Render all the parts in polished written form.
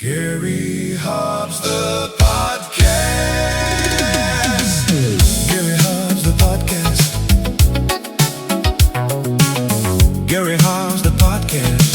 Gary Hobbs, the podcast. Gary Hobbs, the podcast. Gary Hobbs, the podcast.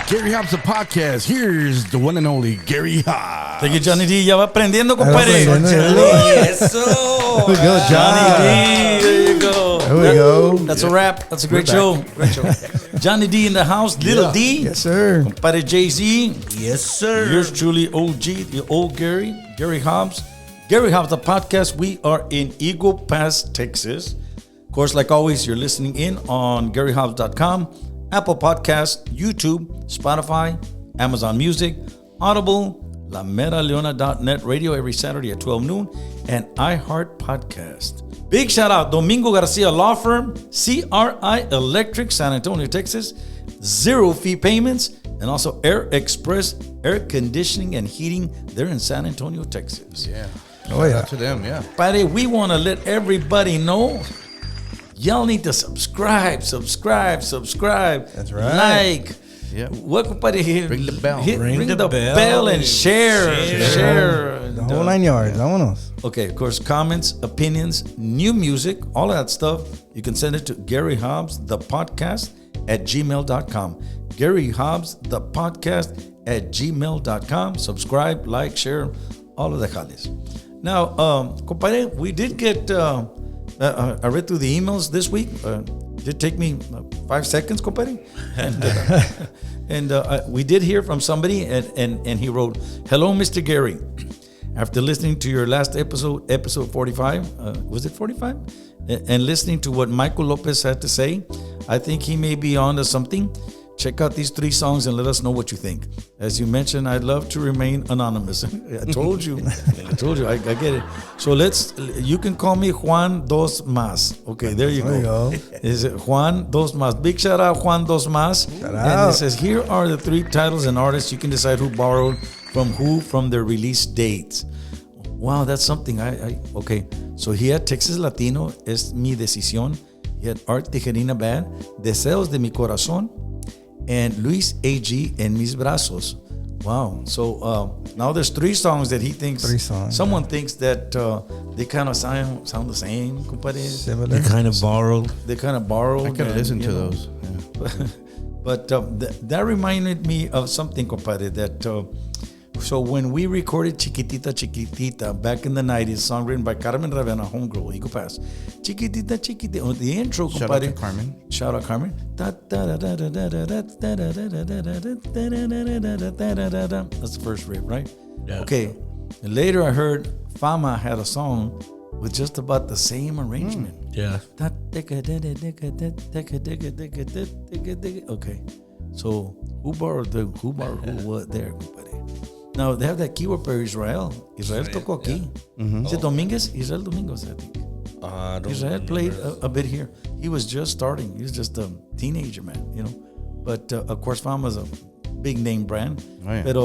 Gary Hobbs, the podcast. Here's the one and only Gary Hobbs. Thank you, Johnny D. Ya va aprendiendo, compadre. Eso. There we go, Johnny D. There you go. There we go. That's a wrap. That's a great show. Great show. Johnny D in the house. Little D. Yes, sir. Compadre Jay-Z. Yes, sir. Yours truly, OG, the old Gary. Gary Hobbs. Gary Hobbs, the podcast. We are in Eagle Pass, Texas. Of course, like always, you're listening in on GaryHobbs.com. Apple Podcast, YouTube, Spotify, Amazon Music, Audible, LaMeraLeona.net radio every Saturday at 12 noon, and iHeart Podcast. Big shout out, Domingo Garcia Law Firm, CRI Electric, San Antonio, Texas, 0 fee payments, and also Air Express Air Conditioning and Heating there in San Antonio, Texas. Yeah. Oh, yeah. To them, yeah. Buddy, we want to let everybody know. Y'all need to subscribe. That's right. Like. Yeah. What, buddy? Ring the bell. Ring the bell and share. The whole 9 yards. Vámonos. Okay, of course, comments, opinions, new music, all of that stuff. You can send it to Gary Hobbs, the podcast at gmail.com. Gary Hobbs, the podcast at gmail.com. Subscribe, like, share, all of the jales. Now, compadre, we did get... I read through the emails this week. Did take me 5 seconds, compadre. And we did hear from somebody, and he wrote, "Hello, Mr. Gary. After listening to your last episode 45, was it 45? And listening to what Michael Lopez had to say, I think he may be on to something. Check out these 3 songs and let us know what you think. As you mentioned, I'd love to remain anonymous." I told you. I get it. So you can call me Juan Dos Mas. Okay, there you go. Is it Juan Dos Mas? Big shout out, Juan Dos Mas. And it says, here are the 3 titles and artists. You can decide who borrowed from who from their release dates. Wow, that's something. Okay. So he had Texas Latino, Es Mi Decisión. He had Art Tijerina Band, Deseos de Mi Corazón, and Luis A.G. en Mis Brazos. Wow. So now there's 3 songs that he thinks. 3 songs. Someone thinks that they kind of sound the same, compadre. Similar. They kind of borrowed. They kind of borrowed. I can listen to those. Yeah. But that reminded me of something, compadre, that... So when we recorded Chiquitita Chiquitita back in the 90s, song written by Carmen Ravena, homegirl, Eagle Pass. Chiquitita Chiquitita, the intro, Shout compadre. out to Carmen. Shout out Carmen. That's the first riff, right? Yeah. Okay. And later I heard Fama had a song with just about the same arrangement. Yeah. Okay. So who borrowed who what there, compadre? Now they have that keyword for Israel. Israel tocó aquí. Is it Dominguez? Israel Dominguez, I think. Israel played a bit here. He was just starting. He was just a teenager, man, But of course, Fama's a big name brand. Oh, yeah. But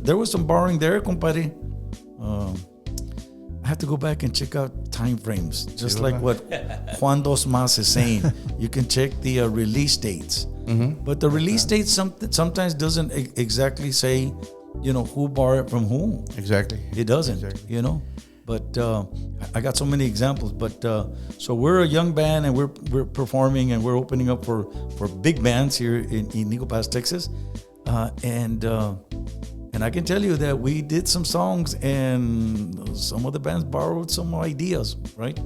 there was some borrowing there, compadre. I have to go back and check out time frames, just like what Juan Dos Mas is saying. You can check the release dates. But the release date sometimes doesn't exactly say, who borrowed from whom. Exactly. It doesn't, But I got so many examples. But so we're a young band, and we're performing, and we're opening up for big bands here in Eagle Pass, Texas. And And I can tell you that we did some songs, and some of the bands borrowed some ideas, right?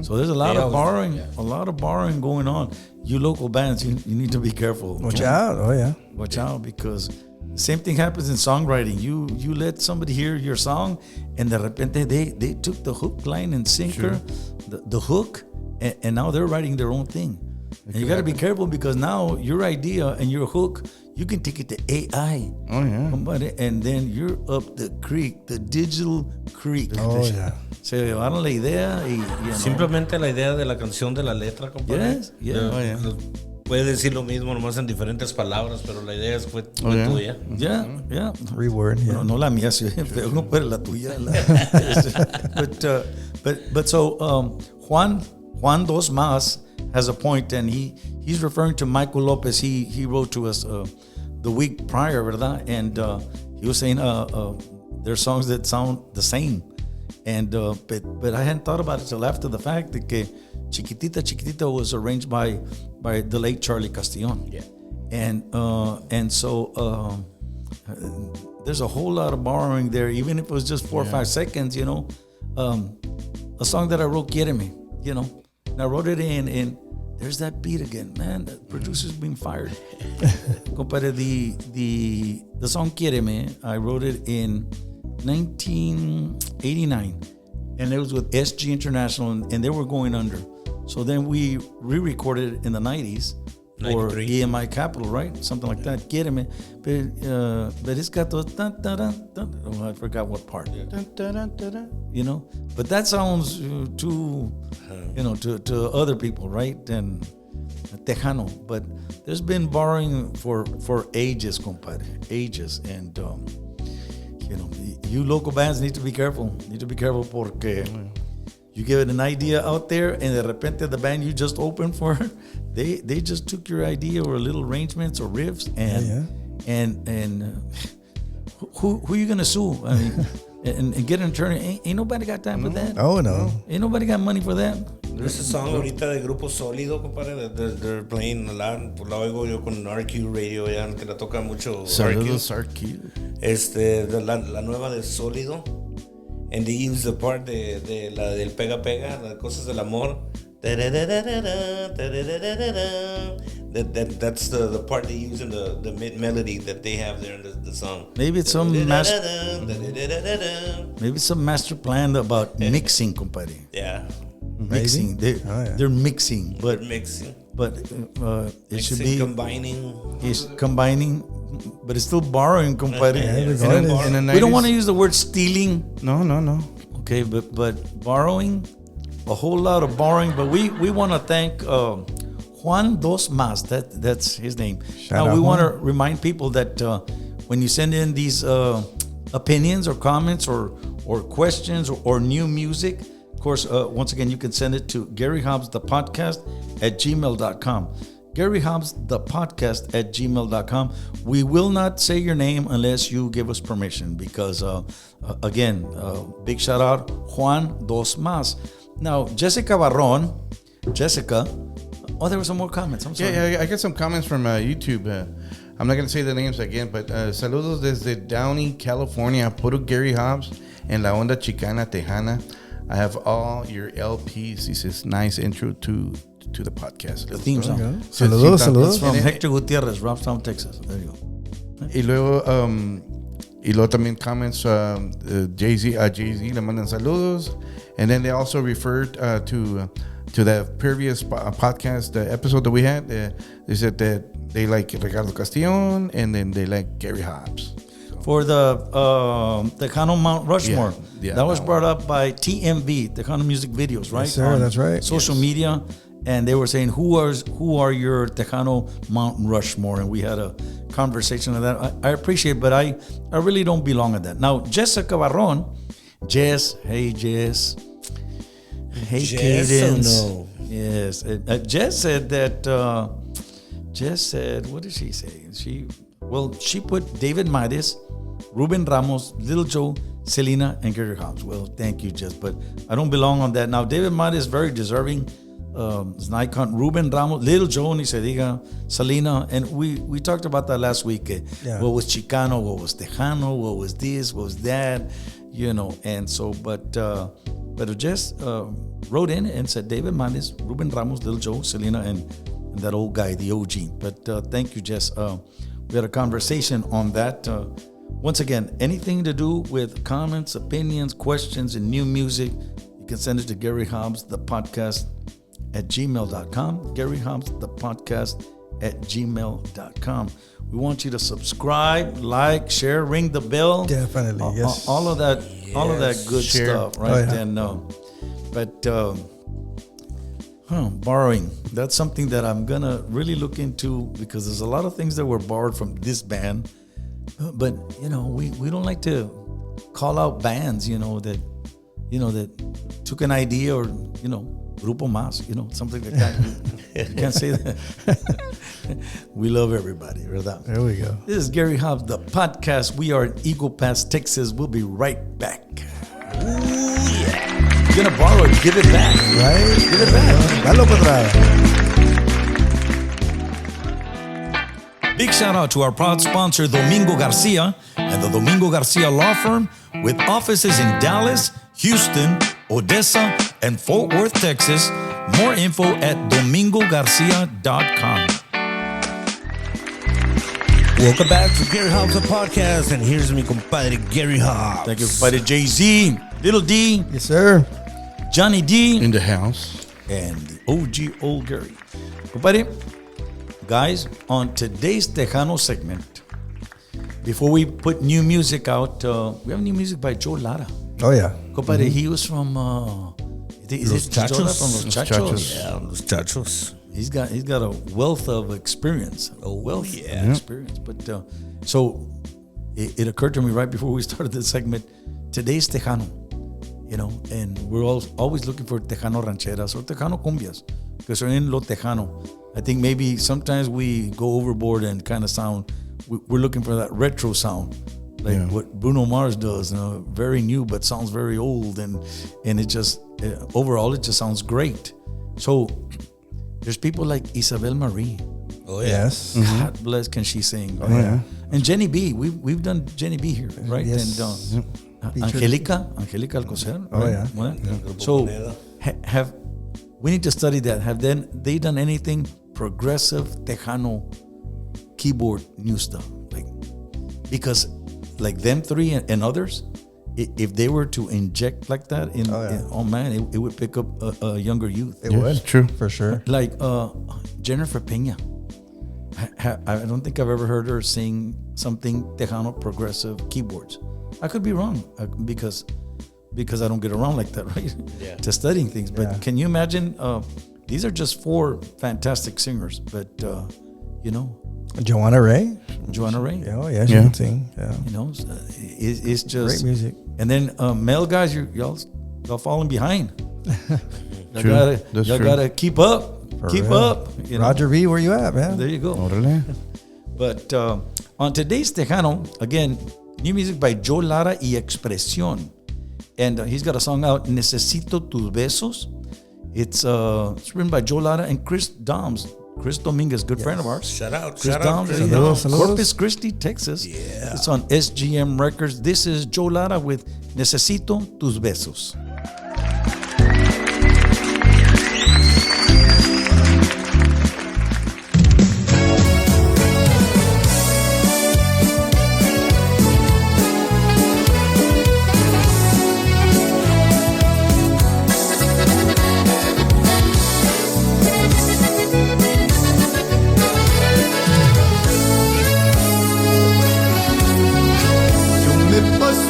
So there's a lot of borrowing going on. You local bands, you need to be careful. Watch out. Oh, yeah. Watch out, because the same thing happens in songwriting. You let somebody hear your song, and de repente they took the hook, line, and sinker, the hook, and now they're writing their own thing. And you got to be careful, because now your idea and your hook, you can take it to AI. Oh, yeah. And then you're up the creek, the digital creek. Oh, yeah. Se llevaron la idea y Simplemente la idea de la canción, de la letra, compadre. Yes, yeah. Oh, yeah. Puede decir lo mismo, nomás en diferentes palabras, pero la idea fue yeah. tuya. Yeah. Reword, yeah. No la mía, sí, pero no puede la tuya. But so Juan Dos Mas has a point, and he's referring to Michael Lopez. He wrote to us the week prior, ¿verdad? And he was saying there's songs that sound the same, and but I hadn't thought about it till after the fact that Chiquitita was arranged by the late Charlie Castillon. Yeah. And so there's a whole lot of borrowing there, even if it was just 4 or 5 seconds, you know. A song that I wrote, Quiereme, you know. And I wrote it in there's that beat again, man. The producer's being fired. Compadre, the song Quiereme, I wrote it in 1989. And it was with SG International, and they were going under. So then we re-recorded it in the 90s for 93. EMI Capital, right? Something like that. Quiereme. But it's got those oh, I forgot what part. You know? But that sounds too, you know, to other people, right? And Tejano. But there's been borrowing for ages, compadre. Ages. And you know, you local bands need to be careful. Porque you give it an idea out there, and de repente the band you just opened for, they just took your idea or little arrangements or riffs, and who you gonna sue? I mean, and get an attorney? Ain't nobody got time for that. Oh, no. Ain't nobody got money for that. There's a song ahorita de Grupo Sólido, compadre, that they're playing a lot. Pues la oigo yo con RQ Radio, ya que la toca mucho. Saludos, RQ. La nueva de Sólido. And they use the part de la del pega pega, las cosas del amor. That's the part they use in the mid melody that they have there in the song. Maybe it's some master plan about mixing, compadre. Yeah. Mixing. They're mixing, but Mixing. it should be combining. It's combining, but it's still borrowing, compadre. In We don't want to use the word stealing. No. Okay, but borrowing, a whole lot of borrowing. But we want to thank Juan Dos Mas. That's his name. Shout now out we want to Juan. remind people that when you send in these opinions or comments or questions or new music, of course, once again, you can send it to Gary Hobbs the podcast at gmail.com. Gary Hobbs the podcast at gmail.com. We will not say your name unless you give us permission, because again, big shout out Juan Dos Mas. Now Jessica Barron, oh, there were some more comments. I'm sorry. Yeah, I got some comments from YouTube. I'm not going to say the names again, but saludos desde Downey, California. Puro Gary Hobbs and La Onda Chicana Tejana. I have all your LPs. He says, nice intro to the podcast. The theme song. Saludos. From Hector Gutierrez, Robstown, Texas. There you go. Y luego también comments, Jay-Z le mandan saludos. And then they also referred to the previous podcast episode that we had. They said that they like Ricardo Castillon, and then they like Gary Hobbs. For the Tejano Mount Rushmore. Yeah, that was brought up by TMV, Tejano Music Videos, right? Yes, sir, that's right. Social media. And they were saying, who are your Tejano Mount Rushmore? And we had a conversation on that. I appreciate it, but I really don't belong at that. Now, Jessica Barron, hey Jess. Hey Jess, Cadence. no. Yes. Jess said that, what did she say? She put David Midas, Ruben Ramos, Little Joe, Selena, and Gary Hobbs. Well, thank you, Jess, but I don't belong on that. Now, David Midas is very deserving. Nikon, Ruben Ramos, Little Joe, ni se diga, Selena, and we talked about that last week. What was Chicano, what was Tejano, what was this, what was that, and so, but Jess wrote in and said David Manes, Ruben Ramos, Little Joe, Selena, and that old guy, the OG. But thank you, Jess. We had a conversation on that. Once again, anything to do with comments, opinions, questions, and new music, you can send it to Gary Hobbs, the podcast at gmail.com. Gary Hobbs, the podcast at gmail.com. We want you to subscribe, like, share, ring the bell. Definitely, yes. All of that, all of that good Share. stuff, right? Oh, yeah. And borrowing. That's something that I'm gonna really look into because there's a lot of things that were borrowed from this band. But we don't like to call out bands, that took an idea or Grupo Más, something like that. You can't say that. We love everybody, ¿verdad? There we go. This is Gary Hobbs, the podcast. We are in Eagle Pass, Texas. We'll be right back. Ooh, yeah. You're gonna borrow it, give it back. Right? Give it back. Dalo para atrás. Big shout out to our proud sponsor, Domingo Garcia, and the Domingo Garcia Law Firm, with offices in Dallas, Houston, Odessa, and Fort Worth, Texas. More info at domingogarcia.com. Welcome back to Gary Hobbs, the podcast, and here's mi compadre Gary Hobbs. Thank you, buddy. Jay-Z, Little D, Yes, sir. Johnny D, In the house. and the OG Old Gary. Compadre, guys, on today's Tejano segment, before we put new music out, we have new music by Joe Lara. Oh, yeah. Compadre, he was from is Los it Joe Lara Chachos? from Los Los Chachos? Chachos. Yeah, Los Chachos. He's got a wealth of experience, of experience. But so it occurred to me right before we started this segment. Today's Tejano, and we're always looking for Tejano rancheras or Tejano cumbias because they're in lo Tejano. I think maybe sometimes we go overboard and kind of sound. We're looking for that retro sound, like what Bruno Mars does. Very new, but sounds very old, and it just overall it just sounds great. So. There's people like Isabel Marie. Oh, yeah. Yes. God bless, can she sing? Oh, yeah. And Jenny B. We've done Jenny B here, right? Yes. And Angelica Alcocer. Oh, right? yeah. Well, so have we need to study that. Have they done anything progressive Tejano keyboard new stuff? Because them three and others, if they were to inject like that it would pick up a younger youth. It would. True. For sure. Like Jennifer Peña. I don't think I've ever heard her sing something Tejano progressive keyboards. I could be wrong because I don't get around like that, right? Yeah. To studying things. But can you imagine? These are just four fantastic singers. But Joanna Ray. Joanna Ray. Oh, yeah. She can sing. Yeah. It's just Great music. And then male guys, y'all falling behind. True. That's y'all true. gotta keep up. Keep real. up. Roger V, where you at, man? There you go. Órale. But on today's Tejano, again, new music by Joe Lara y Xprezzion. And he's got a song out, Necesito tus besos. It's written by Joe Lara and Chris Dominguez, good friend of ours. Shout out. Chris Shout out. Doms, Saludos, saludos. Corpus Christi, Texas. Yeah. It's on SGM Records. This is Joe Lara with Necesito tus besos.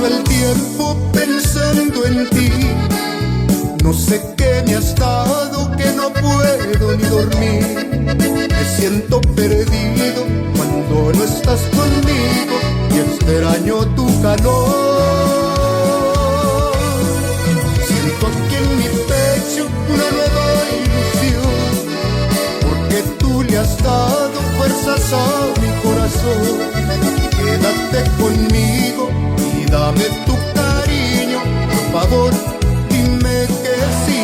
El tiempo pensando en ti, no sé qué me has dado que no puedo ni dormir. Me siento perdido cuando no estás conmigo y extraño tu calor. Siento aquí en mi pecho una nueva ilusión, porque tú le has dado fuerzas a mi corazón. Quédate conmigo y dame tu cariño, por favor, dime que sí.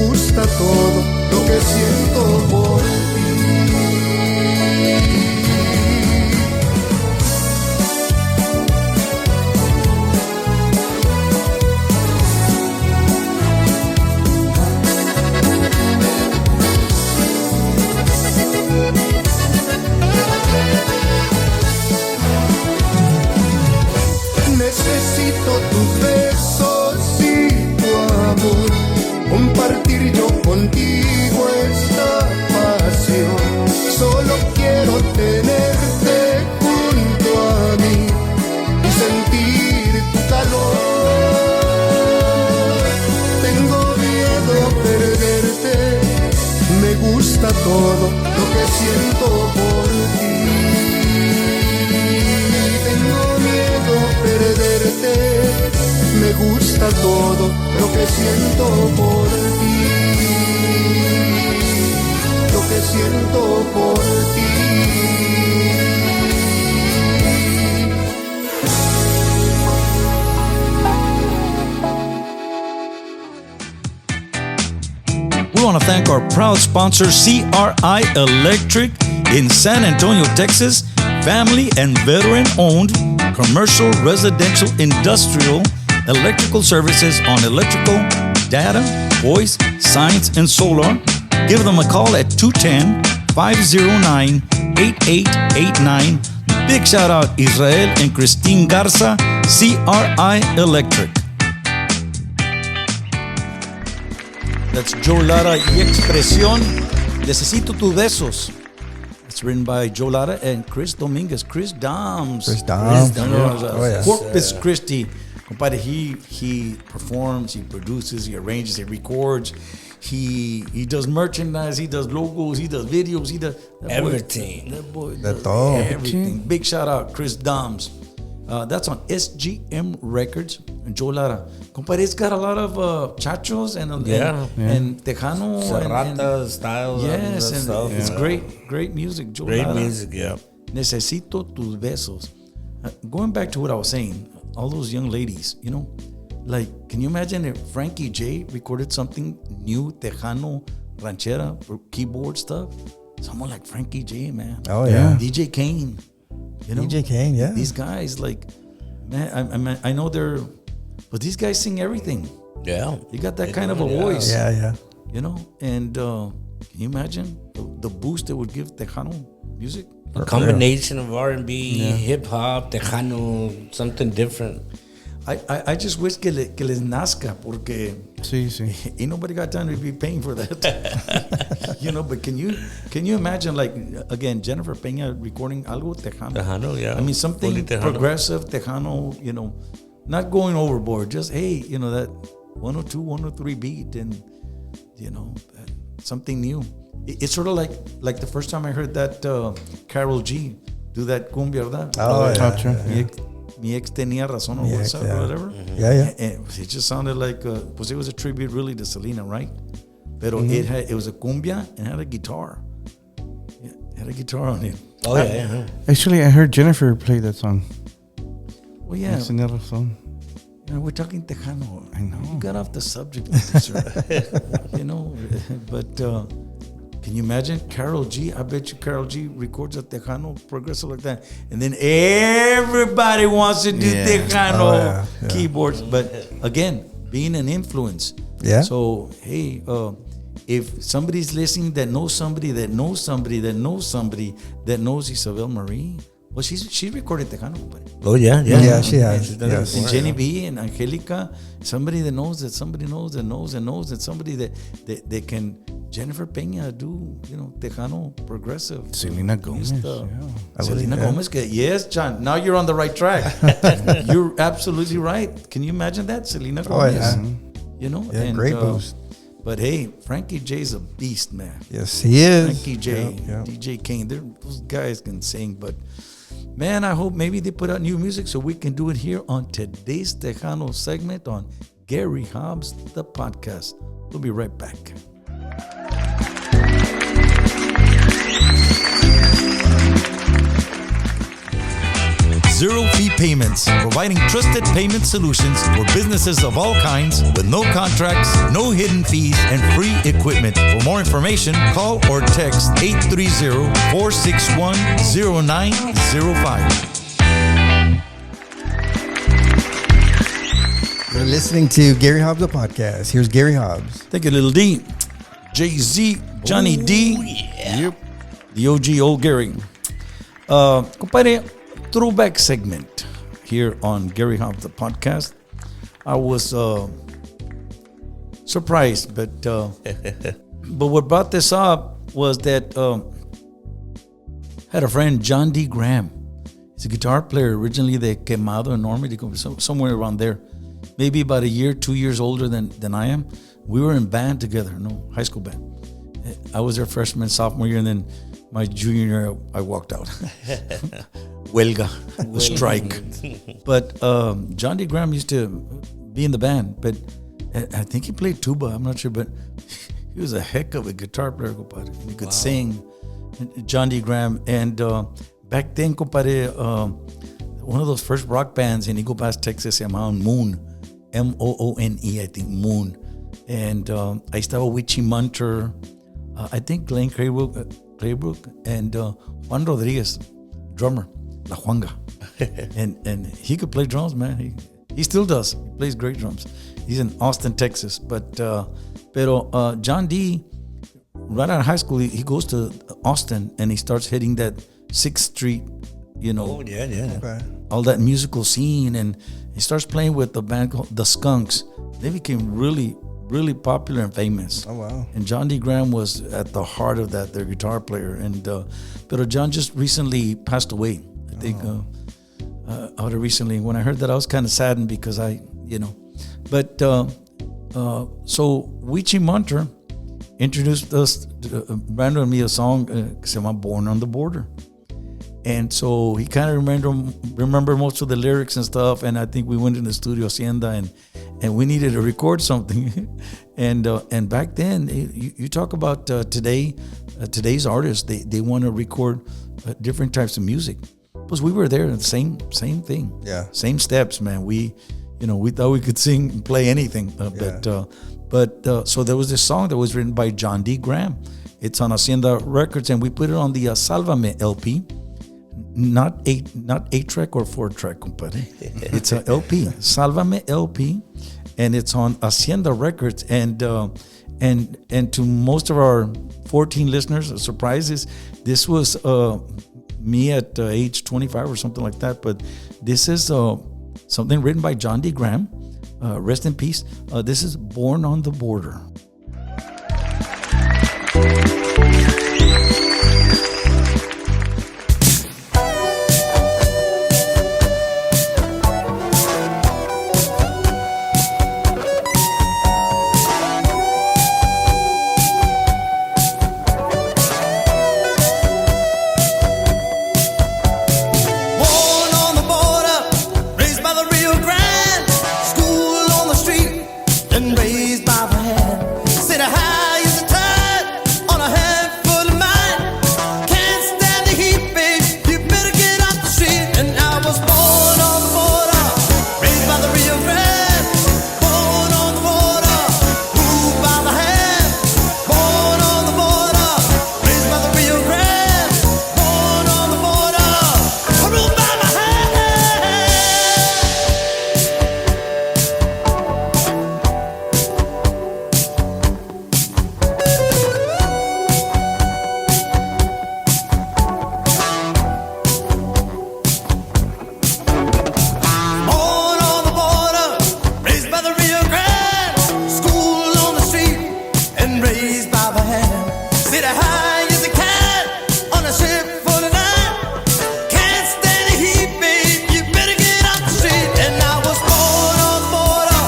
gusta todo lo que siento por ti. Necesito tus besos y tu amor, compartir yo contigo esta pasión. Solo quiero tenerte junto a mí y sentir tu calor. Tengo miedo a perderte, me gusta todo lo que siento por ti. Tengo miedo a perderte, me gusta todo lo que siento por ti, lo que siento por ti. We want to thank our proud sponsor, CRI Electric in San Antonio, Texas. Family and veteran-owned commercial, residential, industrial, electrical services on electrical, data, voice, science, and solar. Give them a call at 210-509-8889. Big shout out Israel and Christine Garza, CRI Electric. That's Joe Lara y Xprezzion. Necesito tus besos. It's written by Joe Lara and Chris Dominguez. Chris Doms. Corpus Christi. Compadre, he performs, he produces, he arranges, he records, he does merchandise, he does logos, he does videos, he does everything. That boy That's does all. everything. Big shout out, Chris Doms. That's on SGM Records. And Joe Lara. Compadre, it's got a lot of chachos and Tejano. Serrata styles. Yes, and stuff. it's great music, Joe Great Lara. music, yeah. Necesito tus besos. Going back to what I was saying, all those young ladies, you know, like, can you imagine if Frankie J recorded something new, Tejano, ranchera, or keyboard stuff? Someone like Frankie J, man. Oh, yeah. DJ Kane. You know, DJ Kane, yeah. These guys, like, man, I know they're, but these guys sing everything. Yeah. You got that kind of a voice. Yeah. You know, and can you imagine the boost it would give Tejano music? A combination of R&B, hip hop, Tejano, something different. I just wish que les nazca porque Sí. ain't nobody got time to be paying for that. You know, but can you imagine, like, again, Jennifer Peña recording algo Tejano? Tejano, yeah. I mean, something Fully Tejano. progressive Tejano, you know, not going overboard. Just, hey, you know, that 102, 103 beat and, you know, something new. It's sort of like the first time I heard that Karol G do that cumbia, ¿verdad? Oh, yeah. Mi ex tenía razón or whatsapp or whatever. Yeah. And it just sounded like, it was a tribute really to Selena, right? Pero it was a cumbia and had a guitar. Yeah, it had a guitar on it. Oh, yeah. Actually, I heard Jennifer play that song. Well, yeah. It's another song. You know, we're talking Tejano. I know. You got off the subject with this, sir. You know, but can you imagine Karol G? I bet you Karol G records a Tejano progressive like that. And then everybody wants to do Tejano keyboards. But again, being an influence. Yeah. So, hey, if somebody's listening that knows somebody that knows somebody that knows somebody that knows Isabel Marie, well, she recorded Tejano. But Oh, yeah. Yeah, she has. She's done it Yes. and before, Jenny B and Angelica, somebody that knows that somebody knows that knows and knows that somebody that can. Jennifer Peña do, you know, Tejano progressive. Selena Gomez. Selena Gomez. Yes, John. Now you're on the right track. You're absolutely right. Can you imagine that, Selena Gomez? yeah. You know, Yeah, great boost. But hey, Frankie J's a beast, man. Yes, he is. Frankie J, Yep. DJ Kane, those guys can sing. But man, I hope maybe they put out new music so we can do it here on today's Tejano segment on Gary Hobbs, the podcast. We'll be right back. zero-fee payments, providing trusted payment solutions for businesses of all kinds with no contracts, no hidden fees, and free equipment. For more information, call or text 830-461-0905. You're listening to Gary Hobbs, the podcast. Here's Gary Hobbs. Thank you, Little D. Jay-Z, Johnny D. Yep. The OG Old Gary. Compadre, throwback segment here on Gary Hobbs, the podcast. I was surprised, but what brought this up was that had a friend, John D. Graham. He's a guitar player, originally de Quemado in Normandy, somewhere around there. Maybe about a year, 2 years older than I am. We were in band together, high school band. I was their freshman, sophomore year, and then my junior year, I walked out. Huelga, the strike. But John D. Graham used to be in the band, but I think he played tuba, I'm not sure, but he was a heck of a guitar player, compadre. He could sing, John D. Graham. And back then, compadre, one of those first rock bands in Eagle Pass, Texas, se llamaba Moon. Moone, I think, Moon. And I estaba Wichi Munter, I think Glenn Claybrook, and Juan Rodriguez, drummer, La Juanga. and he could play drums, man. He still does. He plays great drums. He's in Austin, Texas. But John D., right out of high school, he goes to Austin and he starts hitting that 6th Street, Oh, yeah. Okay. all that musical scene, and he starts playing with the band called The Skunks. They became really, really popular and famous. Oh, wow. And John D. Graham was at the heart of that, their guitar player. And but John just recently passed away. I think out of recently. When I heard that, I was kind of saddened because But so Wichi Munter introduced us, Brandon and me, a song called Born on the Border. And so he kind of remember most of the lyrics and stuff. And I think we went in the studio Hacienda and we needed to record something. and back then, you talk about today's artists, they want to record different types of music. Because we were there, the same thing. Yeah. Same steps, man. We thought we could sing and play anything. But so there was this song that was written by John D. Graham. It's on Hacienda Records, and we put it on the Sálvame LP. Not 8-track or 4-track, compadre. It's a LP, Sálvame LP, and it's on Hacienda Records. And to most of our 14 listeners, a surprise is this was me at age 25 or something like that. But this is something written by John D. Graham. Rest in peace. This is Born on the Border. Raised by the hand, sit high as a tide on a handful of mine. Can't stand the heat, babe. You better get off the street. And I was born on the border, raised by the Rio Grande. Born on the border, moved by the hand. Born on the border, raised by the Rio Grande. Born on the border, ruled by the hand. Born on the border, raised by the Rio Grande. School on the street and raised by the hand. Sit high as a cat on a ship full of nine. Can't stand the heat, babe. You better get off the street. And I was born on the border,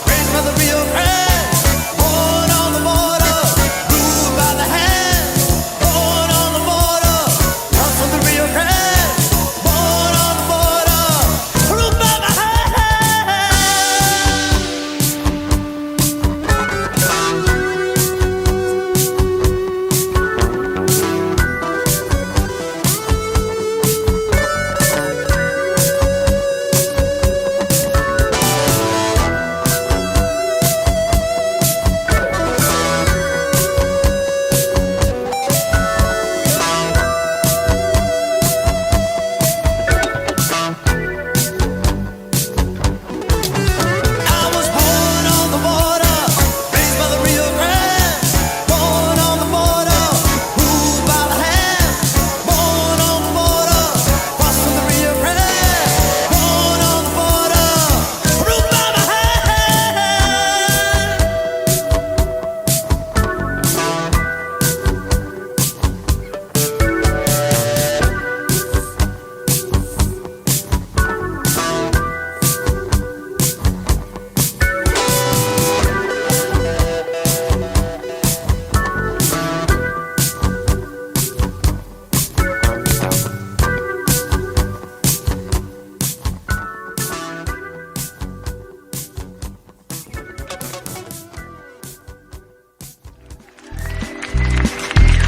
raised by the Rio Grande. Born on the border, ruled by the hand. Born on the border, come from the Rio Grande. Born on the border, ruled by the hand.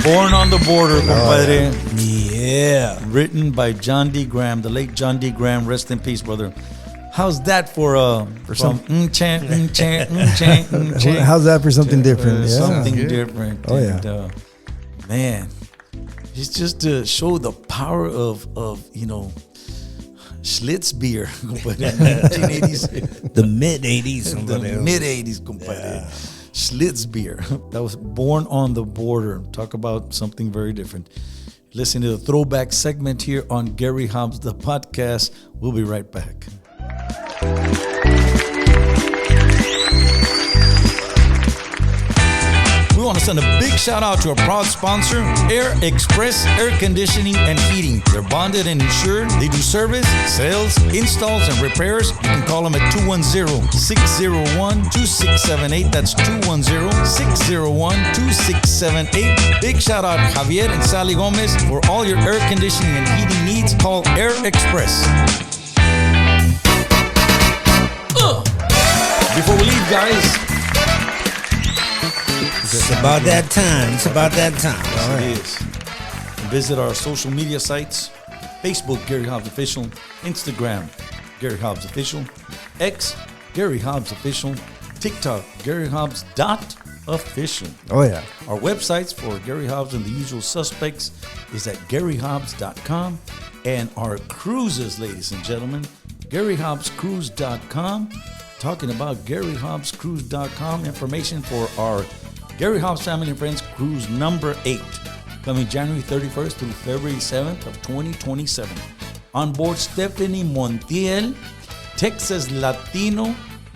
Born on the Border, compadre. Yeah. Written by John D. Graham, the late John D. Graham. Rest in peace, brother. How's that for some- chant? How's that for something different? Yeah. Something different. Oh, yeah. And, man, it's just to show the power of Schlitz beer, compadre. 1980s. The mid 80s. The mid 80s, compadre. Schlitz beer. That was Born on the Border. Talk about something very different. Listen to the throwback segment here on Gary Hobbs, the podcast. We'll be right back. We want to send a big shout out to our proud sponsor, Air Express Air Conditioning and Heating. They're bonded and insured. They do service, sales, installs, and repairs. You can call them at 210-601-2678. That's 210-601-2678. Big shout out Javier and Sally Gomez for all your air conditioning and heating needs. Call Air Express. Before we leave, guys, It's about that time. It's about that time. Yes, it is. Visit our social media sites: Facebook, Gary Hobbs Official; Instagram, Gary Hobbs Official; X, Gary Hobbs Official; TikTok, Gary Hobbs .official. Oh, yeah. Our websites for Gary Hobbs and the usual suspects is at GaryHobbs.com, and our cruises, ladies and gentlemen, GaryHobbsCruise.com. Talking about GaryHobbsCruise.com, information for our Gary Hobbs Family and Friends Cruise number 8, coming January 31st through February 7th of 2027. On board Stephanie Montiel, Texas Latino,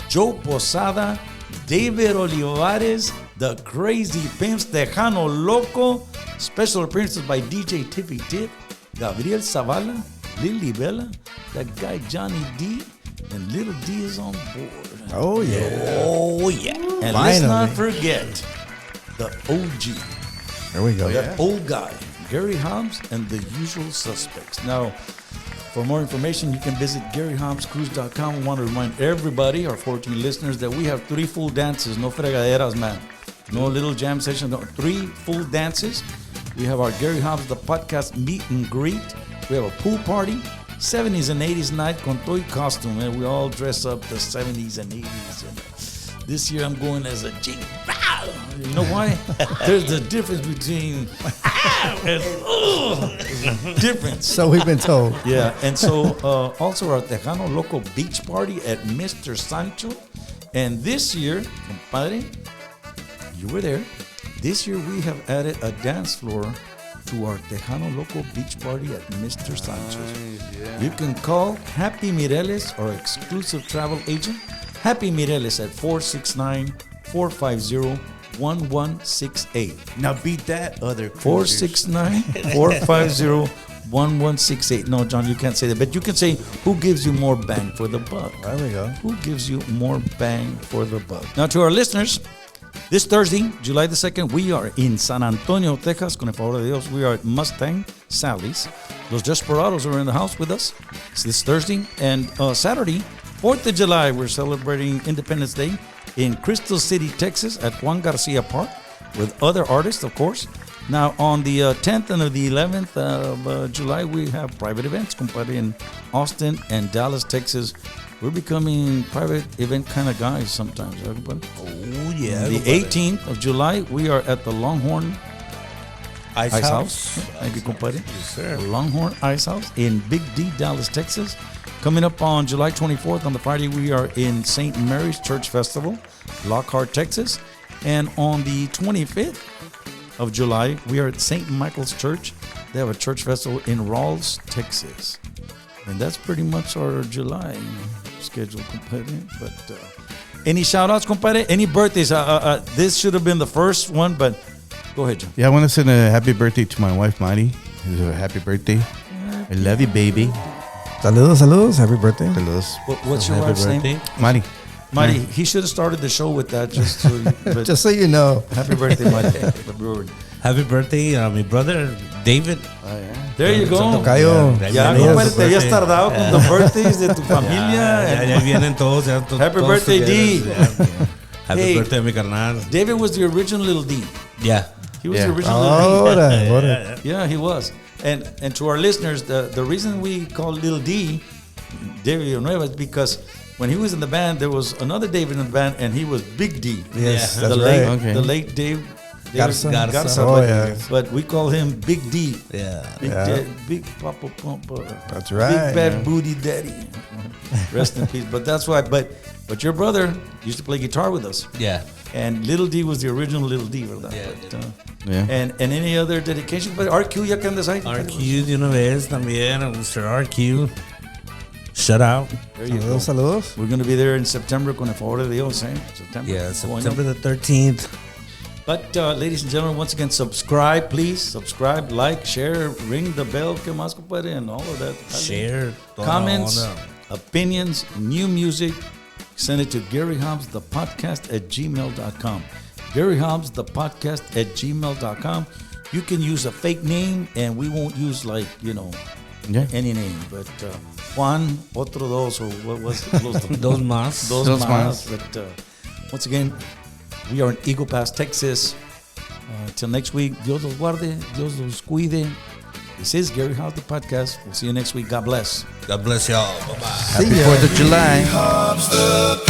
Joe Posada, David Olivares, The Crazy Pimps, Tejano Loco, special appearances by DJ Tiffy Tip, Gabriel Zavala, Lily Bella, that guy Johnny D, and Little D is on board. Oh, yeah. Oh, yeah. And let's not Finally. forget the OG, There we go. that old guy, Gary Hobbs and the usual suspects. Now, for more information, you can visit GaryHobbsCruise.com. We want to remind everybody, our 14 listeners, that we have 3 full dances, no fregaderas, man. No little jam session, no, 3 full dances. We have our Gary Hobbs, the podcast meet and greet. We have a pool party, 70s and 80s night con toy costume, and we all dress up the 70s and 80s. And this year I'm going as a G. You know why? There's the difference between and difference. So we've been told. Yeah, and so also our Tejano Loco Beach Party at Mr. Sancho. And this year, compadre, you were there. This year we have added a dance floor to our Tejano Loco Beach Party at Mr. Sancho's. You can call Happy Mireles, our exclusive travel agent. Happy Mireles at 469-450-1168. Now beat that other cruisers. 469-450-1168. No, John, you can't say that. But you can say, who gives you more bang for the buck? There we go. Who gives you more bang for the buck? Now, to our listeners, this Thursday, July the 2nd, we are in San Antonio, Texas. Con el favor de Dios, we are at Mustang Sally's. Los Desperados are in the house with us. It's this Thursday. And Saturday, 4th of July, we're celebrating Independence Day in Crystal City, Texas at Juan Garcia Park with other artists, of course. Now, on the 10th and the 11th of July, we have private events, compadre, in Austin and Dallas, Texas. We're becoming private event kind of guys sometimes, right, compadre? Oh, yeah. The 18th of July, we are at the Longhorn Ice House. House. Thank you, compadre. Yes, sir. The Longhorn Ice House in Big D, Dallas, Texas. Coming up on July 24th, on the Friday, we are in St. Mary's Church Festival, Lockhart, Texas. And on the 25th of July, we are at St. Michael's Church. They have a church festival in Rawls, Texas. And that's pretty much our July schedule, compadre. But any shout-outs, compadre? Any birthdays? This should have been the first one, but go ahead, John. Yeah, I want to send a happy birthday to my wife, Mari. Happy birthday. I love you, baby. Saludos, saludos. Happy birthday. Saludos. What's your wife's name? Mari. Marty, he should have started the show with that just so, but Just so you know. happy birthday, Marty. Happy birthday. Happy birthday, my brother, David. There you go. Tocayo. Ya, Bienvenidos. compadre, te habías tardado con los birthdays de tu familia. Ya vienen todos. Happy birthday, D. Happy Hey. birthday, mi carnal. David was the original Little D. Yeah. He was Yeah. the original Lil D. Ahora. Yeah, he was. And to our listeners, the reason we call Lil D David Villanueva is because when he was in the band, there was another David in the band, and he was Big D. Yes, the that's late, right. Okay. The late Dave Garza. Garza, Oh, but, yeah. but we call him Big D. Yeah. Big, Yeah. Big Papa Pumpa. That's right. Big Bad Booty Daddy. Rest in peace. But that's why. But your brother used to play guitar with us, Yeah. and Little D was the original Little D, ¿verdad? Yeah, But, Yeah. and any other dedication? But RQ ya que andas ahí. RQ de una vez también, Mr. RQ. Shout out. There you go. Saludos, saludos. We're going to be there in September con el favor de Dios, eh? September. Yeah, Bueno. September the 13th. But ladies and gentlemen, once again, subscribe, please. Subscribe, like, share, ring the bell, que más compadre, and all of that. Share. toda Comments, la onda. opinions, new music. Send it to Gary Hobbs, the podcast at gmail.com. Gary Hobbs, the podcast at gmail.com. You can use a fake name, and we won't use Yeah. any name. But Juan, otro dos, or what was los Dos más. Dos Dos más. más. But once again, we are in Eagle Pass, Texas. Till next week, Dios los guarde, Dios los cuide. This is Gary Hobbs, the podcast. We'll see you next week. God bless. God bless y'all. Bye-bye. Happy 4th of July. Hobbs the